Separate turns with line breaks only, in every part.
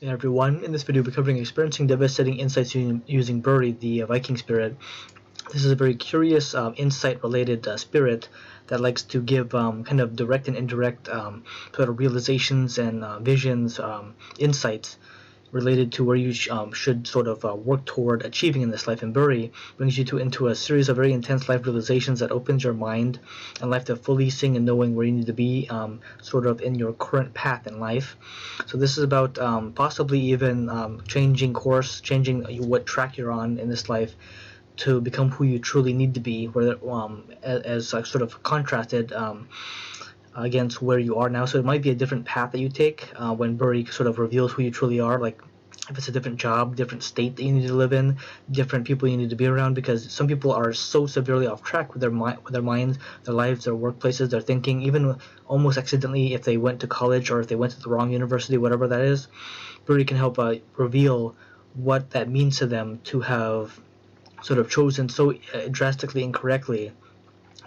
Hey everyone, in this video we're covering experiencing devastating insights using Buri, the Viking spirit. This is a very curious insight-related spirit that likes to give kind of direct and indirect sort of realizations and visions, insights related to where you should sort of work toward achieving in this life. And Buri brings you into a series of very intense life realizations that opens your mind and life to fully seeing and knowing where you need to be sort of in your current path in life. So this is about possibly even changing course, changing what track you're on in this life to become who you truly need to be, whether as sort of contrasted against where you are now. So it might be a different path that you take when Buri sort of reveals who you truly are, like if it's a different job, different state that you need to live in, different people you need to be around, because some people are so severely off track with their minds, their lives, their workplaces, their thinking, even almost accidentally if they went to college or if they went to the wrong university, whatever that is. Buri can help reveal what that means to them to have sort of chosen so drastically incorrectly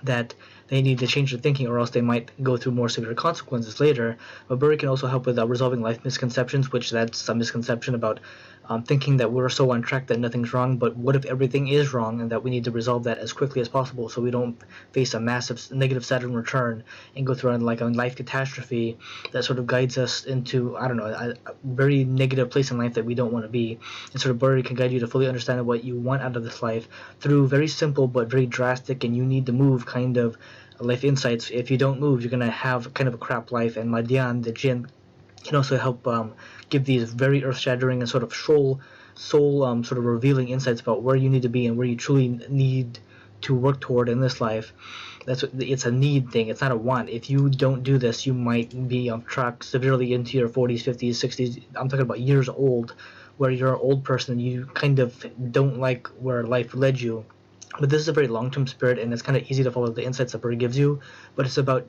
that they need to change their thinking, or else they might go through more severe consequences later. But Buri can also help with resolving life misconceptions, which that's a misconception about thinking that we're so on track that nothing's wrong. But what if everything is wrong, and that we need to resolve that as quickly as possible so we don't face a massive negative Saturn return and go through like a life catastrophe that sort of guides us into, I don't know, a very negative place in life that we don't want to be. And sort of Buri can guide you to fully understand what you want out of this life through very simple but very drastic and you need to move kind of life insights. If you don't move, you're going to have kind of a crap life. And Madian, the Jinn, can also help give these very earth-shattering and sort of soul sort of revealing insights about where you need to be and where you truly need to work toward in this life. It's a need thing. It's not a want. If you don't do this, you might be off track severely into your 40s, 50s, 60s. I'm talking about years old, where you're an old person and you kind of don't like where life led you. But this is a very long-term spirit, and it's kind of easy to follow the insights that Buri gives you. But it's about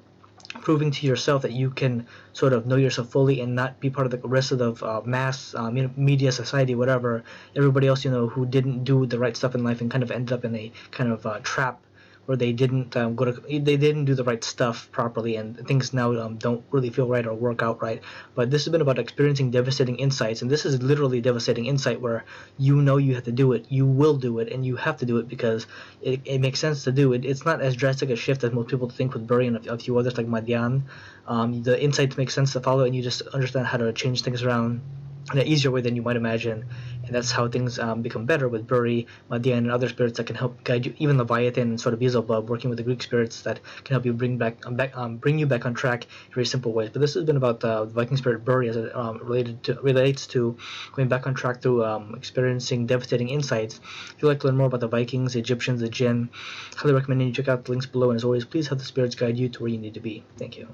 proving to yourself that you can sort of know yourself fully and not be part of the rest of the mass media, society, whatever, everybody else who didn't do the right stuff in life and kind of ended up in a kind of trap where they didn't they didn't do the right stuff properly, and things now don't really feel right or work out right. But this has been about experiencing devastating insights, and this is literally devastating insight where you have to do it, you will do it, and you have to do it because it makes sense to do it. It's not as drastic a shift as most people think with Buri and a few others like Madian. The insights make sense to follow, and you just understand how to change things around in an easier way than you might imagine. And that's how things become better with Buri, Madian, and other spirits that can help guide you. Even Leviathan and sort of Beelzebub, working with the Greek spirits that can help you bring you back on track in very simple ways. But this has been about the Viking spirit Buri as it relates to going back on track through experiencing devastating insights. If you'd like to learn more about the Vikings, the Egyptians, the Jinn, highly recommend you check out the links below. And as always, please have the spirits guide you to where you need to be. Thank you.